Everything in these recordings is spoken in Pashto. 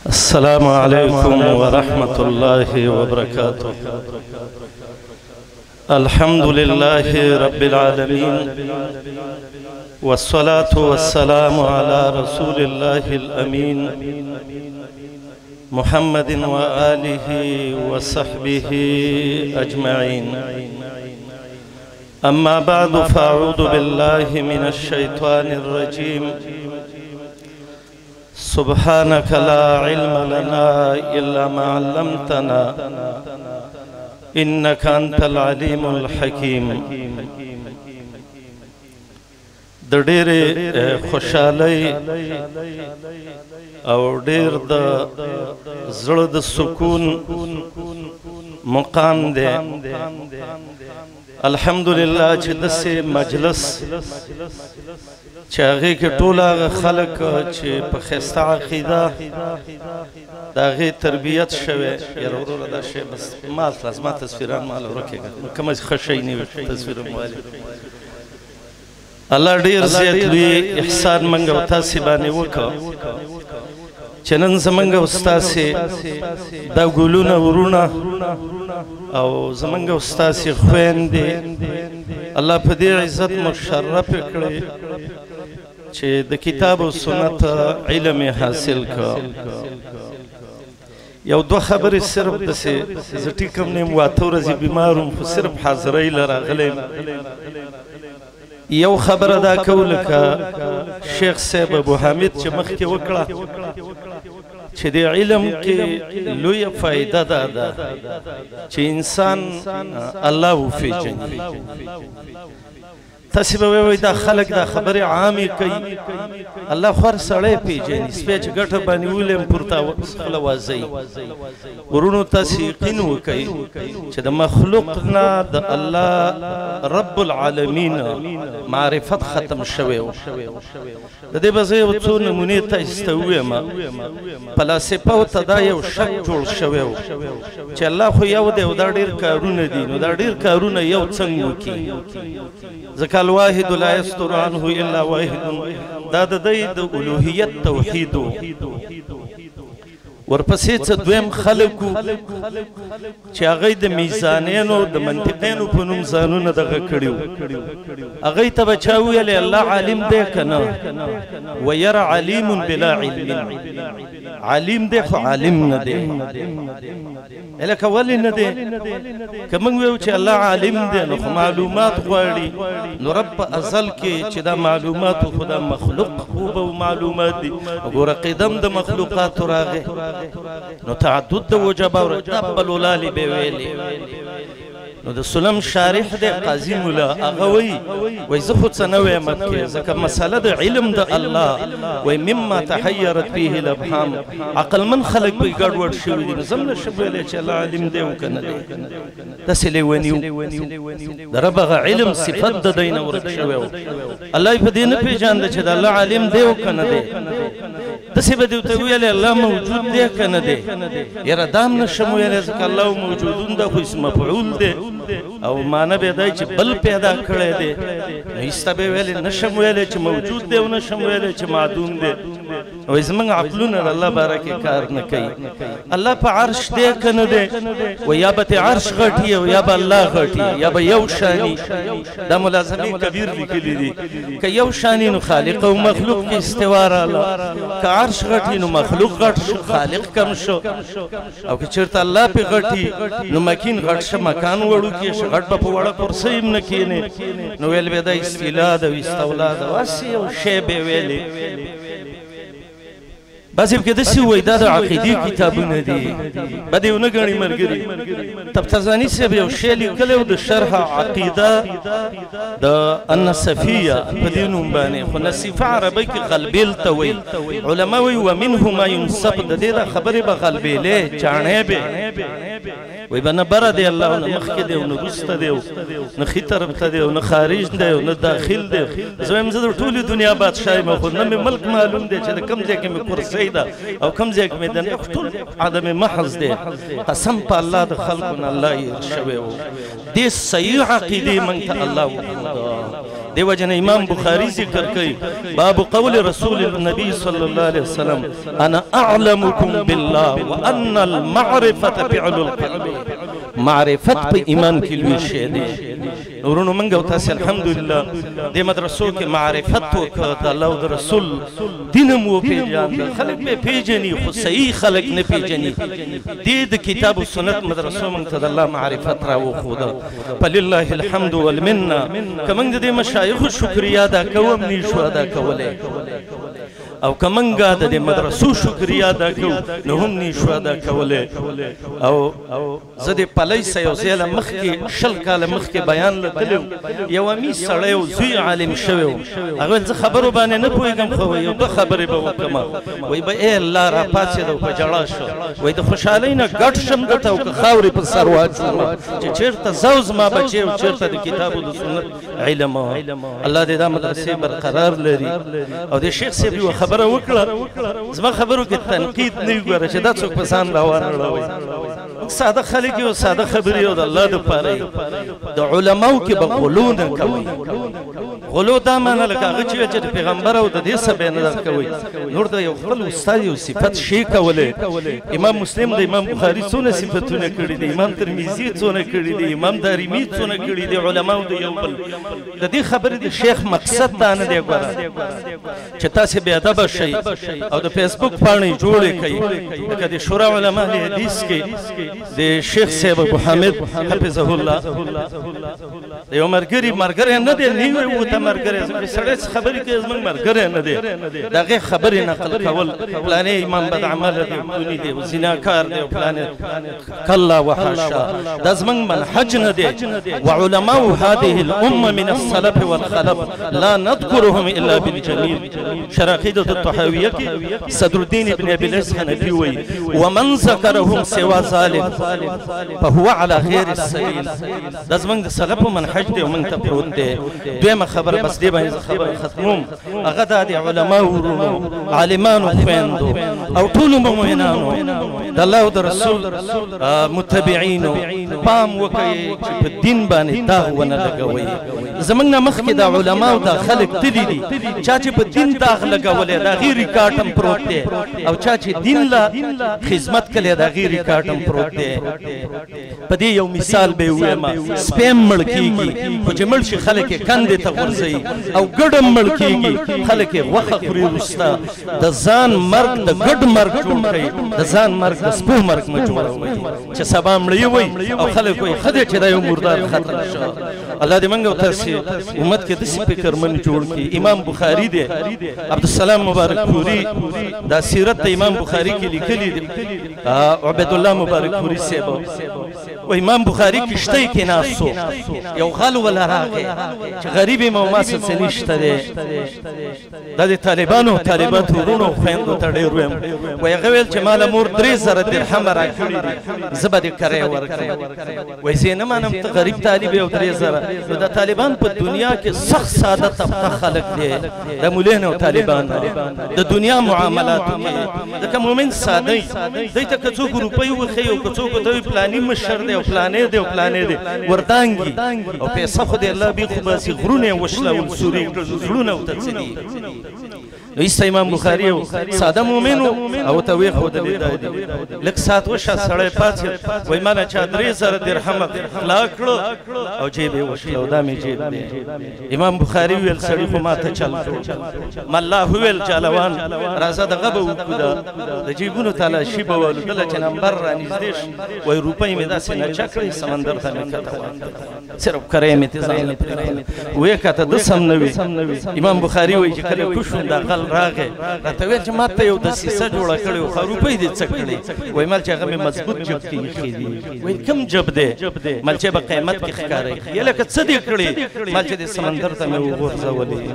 السلام عليكم ورحمة الله وبركاته. الحمد لله رب العالمين، والصلاة والسلام على رسول الله الأمين محمد وآله وصحبه أجمعين. أما بعد، فأعوذ بالله من الشيطان الرجيم. سبحانك لا علم لنا إلا ما علمتنا إنك أنت العليم الحكيم. د ډېر خوشحالۍ او ډېر د زړه د سکون مقام دی. الحمدلله چې داسې مجلس چې هغې کې ټول هغه خلک چې په ښایسته عقیده د هغې تربیت شوی. یاره وروره دا شی بس مال خلاص، ما تصویران مال ورکېږه، کومه ښه شی نه وي تصویر موالي. الله ډېر زیات لوی احسان موږ او تاسې باندې وکړه چې نن زموږ او ستاسې دا ګلونه ورونه او زموږ او ستاسې خویندې الله په دې عزت مشرف کړې چې د کتاب او سنت علم حاصل کړه. یو دوه خبرې صرف داسې زه ټیک هم نه یم، واته ورځې بیمار وم خو صرف حاضرۍ له راغلی یم. یو خبره دا کو لکه شیخ صاحب ابو حامد چې مخکې وکړه چې د علم کې لویه فایده دا ده چې انسان الله وپېژني. تاسې به وایئ دا خلک دا خبرې عامې کوي، الله خو هر سړی پېژني. سپی چې ګټه باندې ولیم پورته خپله وازئ. ورونو تاسې یقین وکئ چې د مخلوق نه د الله رب العالمین معرفت ختم شوی و. د دې به زه یو څو نمونې تاسې ته ووایم. فلاسفهو ته دا یو شک جوړ شوی و چې الله خو یو دی او دا ډېر کارونه دي، نو دا ډېر کارونه یو څنګه وکړي؟ ځکه الواحد لا یستر عنه الا واحد، دا د دی د الوهیت توحید و. ورپسې څه دویم خلکو چې هغوی د میزانینو د منطقینو په نوم ځانونه دغه کړي وو. هغوی ته به چا ویلې الله عالم دی که نه؟ ویره علیم بلا علم، عالم دی خو عالم نه دی. لکه ولې نه دی؟ که موږ ویو چې الله عالم دی نو خو معلومات غواړي، نو رب په ازل کې چې دا معلوماتو خو دا مخلوق خو به معلومات دي. وګوره قدم د مخلوقاتو راغی نو تعدد د وجبه او رب الولالي به ویلې. نو د سلم شارح دی قاضي ملا، هغه وایي زه خو څه نه وایم کې، ځکه مسله د علم د الله وایي مما تحیرت فیه الابهام، عقلمن خلک پکې ګډوډ شوي دي. نو زه هم نشم ویلی چې الله عالم دی او که نه دی. داسې لیوني و. د رب هغه علم صفت د دی نه ورک شوی و. الله یې په دې نه پېژانده چې د الله عالم دی او که نه دی. داسې به دې ورته ویلی الله موجود دی که نه دی؟ یاره دا هم نشم ویلی ځکه الله موجودون ده خو اسم مفعول دی او معنی به دا چې بل پیدا کړی دی. نو ایسته به ویلی نشم ویلی چې موجود دی او نشم ویلی چې معدوم دی. وایي زموږ عقلونه د الله باره کې کار نه کوي. الله په عرش دی که نه دی؟ وایي یا به ترې عرش غټي او یا به الله غټي، یا به یو شاني. دا ملازمې کبیر لیکلي دي که یو شاني نو خالق او مخلوق کې استوا راله، که عرش غټي نو مخلوق غټ شو خالق کم شو، او که چېرته الله پې غټي نو مکین غټ شه مکان وړوکی شه، غټ به په وړه کرسۍ هم نه کښېنې. نو ویل به دا استیلا ده او استولا ده، هسې یو شی به ویلې. بعضې پکې داسې ووایي دا د عقیدې کتابونه دي، بد یې ونه ګڼي ملګري. طبطزاني صاحب یو شی لیکلی و د شرح عقیده د النصفیه په دې نوم باندې، خو نصیفه عربۍ کې غلبیل ته وایي. علما وایي ومنه ما ینصب، د دې دا خبرې به غلبیلې چاڼې به وایي به نه بره دی الله او نه مخکې دی او نه وروسته دی او نه ښي طرف ته دی او نه خارج دی او نه داخل دی. زه وایم زه د ټولې دنیا بادشاه یم، خو نه مې ملک معلوم دی چې د کوم ځای کې مې کرسۍ ده او کوم ځای کې مې د ټول عدم محض دی. قسم په الله د خلکو نه الله هېر شوی و. دې صحیح عقیدې موږ ته الله وښوده دیو جن امام بخاری ذکر کئی باب قول رسول النبی صلی اللہ علیہ وسلم انا اعلمکم باللہ وان المعرفت فعل القلب معرفت پہ ایمان کی لوی شہدے نورونو منگا تاسی الحمدللہ دے مدرسوں کے معرفت وکتا اللہ و رسول دینم وہ پی جان خلق پہ پی جنی خود صحیح خلق نے پی جنی دید کتاب و سنت مدرسوں منگتا اللہ معرفت را وہ خودا فللہ الحمد والمنہ کمنگ دے مشایخ شکریہ دا کوم نیشو ادا کولے او کمنگا دے مدرسو شکریہ دا کو نهم نیشو ادا کولے او زد پلی سیو زیل مخ کے شل کال مخ کے بیان لتلو یو امی سڑیو زوی عالم شویو اگویل زی خبرو بانے نپوئی گم خواہی یو دو خبری با وکما وی با اے اللہ را پاسی دو پا جڑا شو وی دا خوشحالینا گٹ شم دتا و خاوری پر سروات شما چی چیرتا زوز ما بچے و چیرتا دا کتاب و دا سنت علم اللہ دے دا مدرسی برقرار لری او دے شیخ سے بھی خبر وکڑا زما خبرو کی تنقید نہیں گوارا چی دا چوک پسان لاوانا لوئی سادہ خلقی و سادہ خبری و دا اللہ دا پاری دا علماء کی با غلو نا کوئی غلو دا مانا لکا غچی وچی دا پیغمبر و دا دی سبین دا کوئی نور دا یو خبر استادی و صفت شیکا ولے امام مسلم دا امام بخاری سونا صفتو نکڑی دی امام ترمیزی سونا کڑی دی امام داریمی سونا کڑی دی علماء دا یو بل دا دی خبر دی شیخ مقصد دانا دی گوارا چتا سے بیادب شئی او دا فیسبوک پانی جوڑے کئی لکا دی شورا علماء لی حدیث کے دی شیخ صاحب ابو حامد حفظہ اللہ دی مرگری مرگری ندے نیوے وہ تا مرگری سڑے خبری کے ازمن مرگری ندے دا غیر خبری نقل کول پلانے امام بد عمال دی دونی دی زناکار دی پلانے کلا وحاشا دا ازمن منحج ندے وعلماء هذه الامة من السلف والخلف لا نذكرهم الا بالجميل شراقيدة الطحاوية صدر الدين ابن ابي العز حنفي وي ومن ذكرهم سوى ذلك فهو على غير السبيل دزمن د سلف منهج دی ومن تپروت دی دویمه خبر بس دی باندې خبر ختموم هغه د علماء ورونو عالمانو خويندو او ټول مؤمنانو د الله او د رسول متبعينو پام وکي چې په دین باندې داغ ونه لګوي زمنګ مخ کې د علماء او د خلق تللی دي چا چې په دین داغ لګولې دا غیر ریکارډم پروت دی او چا چې دین لا خدمت کړي دا غیر ریکارډم پروت دی په دې یو مثال به وایم سپیم ملکیږي خو چې ملشي خلک کندې ته ورځي او ګډم ملکیږي خلک وخه خوري رستا د ځان مرګ د ګډ مرګ جوړ کړي د ځان مرګ د سپو مرګ ما جوړوي چې سبا مړی وي او خلک وي خدای چې دا یو مردار ختم شو الله دې منګو تاسو امت کې د سپیکر من جوړ کړي امام بخاری دی عبدالسلام مبارک پوری دا سیرت امام بخاری کی لکلی دی عبداللہ مبارک پوری سیبا و امام بخاری کشتی کے ناسو یو غلو والا راگے چه غریبی موماست سے نشتا دے دا دی طالبانو طالبات ورونو خویندو تا دیرویم و یغویل چه مالا مور 3000 درهم را کری دی زبا دی کره ورکی و زینمانم تا غریب طالبی او 3000 دا طالبان پا دنیا کے سخت سادہ طبقہ خلق دے دا مولین او طالبان دا دنیا معاملاتو کے دا که مومن سادی دیتا کچوک روپی وخی و کچوک تاوی پلانی مشر دے و پلانے دے و پلانے دے وردانگی او پیسا خود اللہ بی خوباسی غرون وشلا والسوری غرون او تتسدی ایسا امام بخاری سادہ مومنو او تاوی خود لی دادی لک سات وشا سڑے پاسی وی مانا چا 3000 درہم خلاکلو او جیبے وشلا او دامی جیب دے امام بخاری ویل سڑی خو ماتا چل ماللہ ویل چالوان رازا دا غب اوکو دا جیبونو تالا شیبا والو دلا چنمبر رانیز دیش وی روپای میں دا سینا چکلی سمندر تا میں کتوان صرف کرے میں تیزان وی کتا دسم نوی امام بخاری وی جکل کشون دا غل راگے راتویل چه ماتا یو دسیسا جوڑا کڑی و خروپای دی چکلی وی مال چه غمی مضبوط جب کی خیدی وی کم جب دے مال چه با قیمت کی خکارے یہ لکت صدی کڑی مال چه دی سمندر تا میں وہ غرزا ولی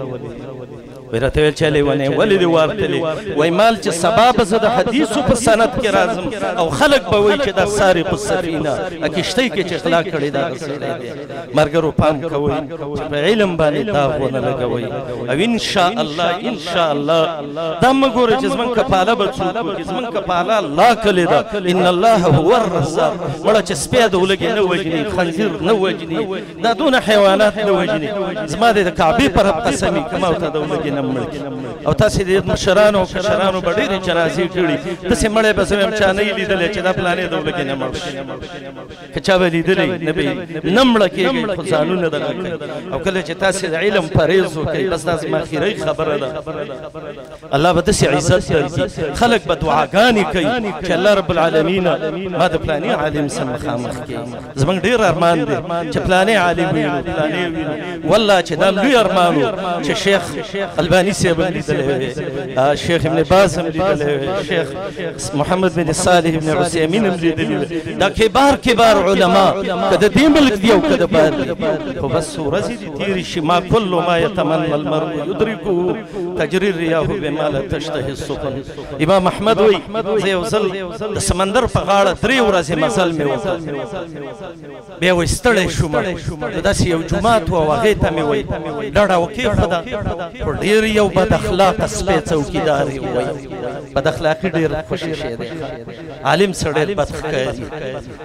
ورته ویل چې لیونی ولې دې وارتلې وایي مال چې سبا به زه د حدیثو په سند کې راځم او خلک به وایي چې دا سارق السفینه کشتۍ کې چې غلا کړې دغه سړی دی ملګرو پام کوئ چې په علم باندې داغ ونه لګوئ او انشاءالله دا مه ګورئ چې زموږ کپاله به څوک وکړي زموږ کپاله الله کلې ده ان الله هو الرزاق مړه چې سپی د ولږې نه وژني خنزیر نه وژني دا دونه حیوانات نه وژني زما د کعبې پر رب قسمي کوم او ته د ولږې نه مړ کړي او تاسې د مشرانو او کشرانو به ډېرې جنازې کړي داسې مړی به زه وایم چا نه یې لیدلی چې دا پلانې د ولږې نه مړ شي که چا به لیدلی نه به نه مړه کېږئ خو ځانونه دغه کوي او کله چې تاسې د علم پرهیز وکړئ بس دا زما اخري خبره ده الله به داسې عزت درکړي خلک به دعاګانې کوي چې الله رب العالمین ما د پلانې عالم سره مخامخ کړي زموږ ډېر ارمان دی چې پلانې عالم وینو پلانې وینو والله چې دا لوی ارمان و چې شیخ الباني صاحب هم لیدلی وی شیخ ابن باز هم لیدلی وی شیخ محمد بن صالح بن عثیمین هم لیدلی وی دا کبار علما که د دې ملک دی او که د بهر دی خو بس ورځې دي تېرې شي ما کل ما یتمنى المرء یدرکه تجري الریاح بما لا تشتهي السفن امام احمد وی زه یو ځل د سمندر په غاړه 3 ورځې مزل مې وکړ بیا وایي ستړی شوم داسې یو جومات و او هغې ته مې وایي ډډه وکېښوده خو ډېر یو بد اخلاقه سپی څوکیدار یې وایي بد اخلاقي ډېر خوشي شی دی عالم سړی بد ښکاري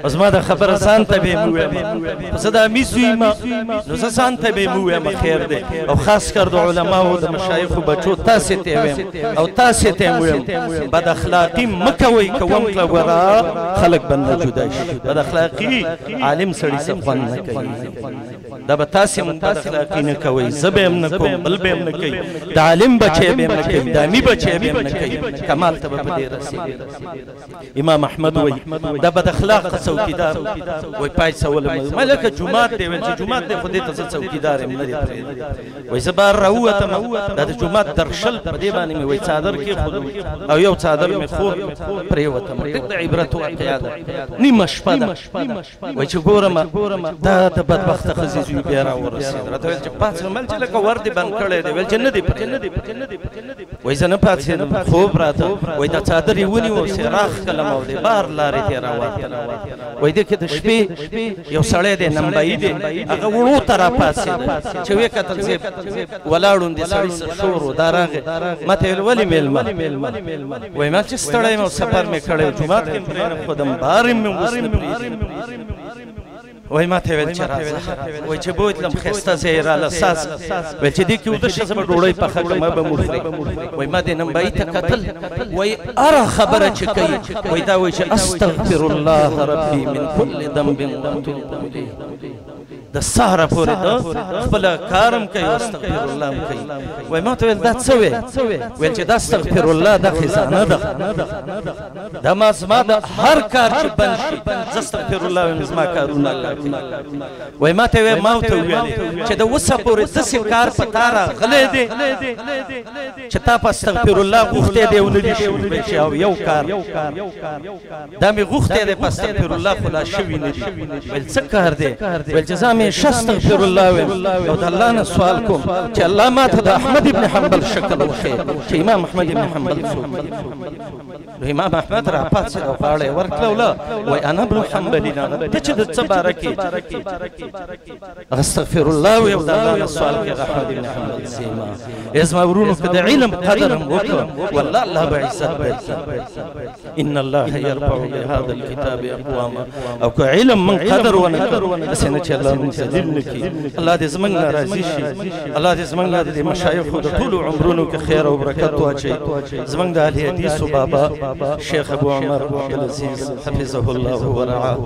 او زما د خبره ځان ته به یې مې ووایم خو زه د امیز ویم نو زه ځان ته به یې مې ووایم خیر دی او خاص کر د علماو د مشایخو بچو تاسې ته یې ویم او تاسې ته یې ویم بد اخلاقي مه کوئ که ومکله ورا خلک به نه جدا شي بد اخلاقي عالم سړي څه خوند نه کوي دا به تاسې هم بد اخلاقي نه کوئ زه به هم نه کوم بل به هم نه کوي د عالم بچی به هم نه کوي د امي بچی به هم نه کوي کمال ته به په دې رسېږي امام احمد وایي دا بد اخلاقه څوکیدار وایي پایڅوله مې لکه جومات دی ویل چې جومات دی خو دې ته زه څوکیدار یم نه دی پرېږدی وایي زه بهر راووتم دا د جومات درشل په دې باندې مې وایي څادر کېښودو او یو څادر مې خور پرېوتم ډېر د عبرت واقعه ده نیمه شپه ده وایي چې ګورم دا د بدبخته ښځې زوی بیا راورسېد راته ویل چې پاڅه مل چې لکه ور دې بند کړی دی ویل چې نه دی پرېږدی وایي زه نه پاڅېدم خوب راته وایي دا څادر یې ونیو او راخ کلم او دی بار لارې ته یې راوتله وایي دې کې د شپې یو سړی دی نمبایي دی هغه وړو ته راپاڅېده چې ویې کتل زه ولاړ دې سړي څه شور و دا راغی ما ته ویل ولې مېلمه وایي ما چې ستړی یم او سفر مې کړی جومات کې مې پرېنښودم بار یې مې اوس نه پرېږدي وایي ما ته ویل چې راځه وایي چې بوتلم ښایسته ځای یې راله ساز ویل چې دې کې اوده شه زه به ډوډۍ پخه کړم ما به مو خورې وایي ما دې نمبایي ته کتل وایي هره خبره چې کوي وایي دا وایي چې استغفر الله ربي من كل ذنب كنت إليه د سهره پورې ده خپله کارم کوي او استغفر الله هم کوي وایي ما ته ویل دا څه وی ویل چې دا استغفر الله دا خزانه ده دا ما زما د هر کار چې بند شي زه استغفر الله وایم زما کارونه الله کوي وایي ما ته ویل ما ورته وویلې چې د اوسه پورې داسې کار په تا راغلی دی چې تا په استغفر الله غوښتی دی او نه دي شوي چې او یو کار دا مې غوښتی دی په استغفر الله خو لا شوي نه دي ویل څه کار دی ویل چې زه همیشه استغفر الله وایم او د الله نه سوال کوم چې الله ما ته د احمد ابن حنبل شکل وښیي چې امام احمد ابن حنبل څوک دی نو امام احمد راپاڅېد او غاړه یې ورکړوله وایي انا ابن حنبل ته چې د څه باره کې استغفر الله وایي او د الله نه سوال کوي احمد ابن حنبل زما زما ورونو که د علم قدر هم وکړم والله الله به عزت درکړي ان الله يرفع بهذا الكتاب اقواما او که علم من قدر ونه کړ داسې نه چې الله موږ ذلیل نه کړي الله دې زموږ نه راضي شي الله دې زموږ نه د مشایخو د ټولو عمرونو کې خیر او برکت واچوي زموږ د اهل حدیثو بابا شیخ ابو عمر عبدالعزیز حفظه الله ورعاه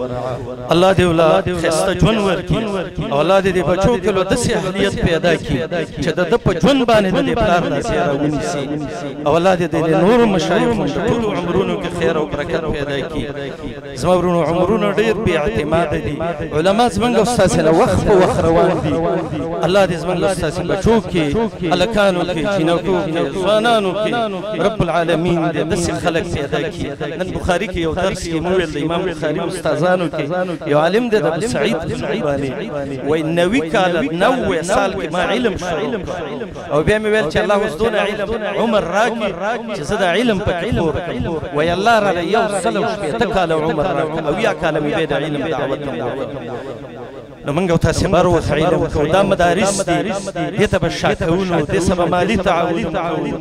الله دې اولاد ښایسته ژوند ورکړي او الله دې د بچو کې له داسې اهلیت پیدا کړي چې د ده په ژوند باندې د دې پلار ناسې راونیسي او الله دې د نورو مشایخو د ټولو عمرونو کې خیر او برکت پیدا کړي زما ورونو عمرونه ډېر بې اعتماده دي علما زموږ استاد وخت په وخت روان دي الله دې زموږ ستاسو بچو کې الکانو کې جنکو کې ځوانانو کې رب العالمین دې داسې خلک پیدا کړي نن بخاری کې یو درس کې مو ویل د امام بخاری استادانو کې یو عالم دې د ابو سعید الخدري وای 90 کال 90 سال کې ما علم شروع او بیا مې ویل چې الله اوس دونه علم عمر راکړي چې زه د علم پکې پور وای الله را یو سلو شپېته کاله عمر راکړي او یا کاله مې د علم دعوت نو موږ تاسو بارو علم کو دا مدارس دي دې ته به شاکونو دې سبا مالی تعاون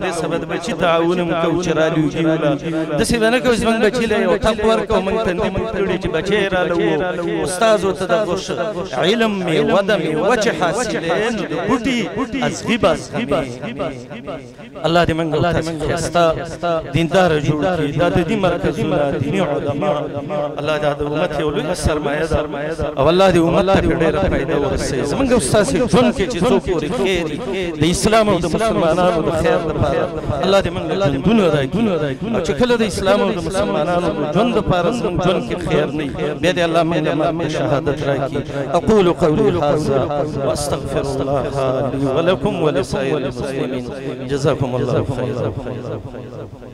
دې سبا د بچی تعاون کو چرالو کیولا د څه باندې کو زمنګ بچی له او تقور کو موږ تندې موږ کړي چې بچی را لو استاد او تدغش علم می ودم وجه حاصلین د بوټي ازغبا الله دې موږ تاسو خستا دیندار جوړ کړي دا د دې مرکزونه دیني علما الله دې د امت یو لوی سرمایه ده او الله دې امت ډېر فائدہ ورسې زمونږ استاد ژوند کې چې څوک پورې خیر د اسلام او د مسلمانانو د خیر لپاره الله دې موږ ژوندونه راکړي او چې کله د اسلام او د مسلمانانو د ژوند لپاره زموږ ژوند کې خیر نه بیا دې الله موږ ته شهادت راکړي اقول قولي هذا واستغفر الله لي ولكم ولسائر المسلمين جزاكم الله خيرا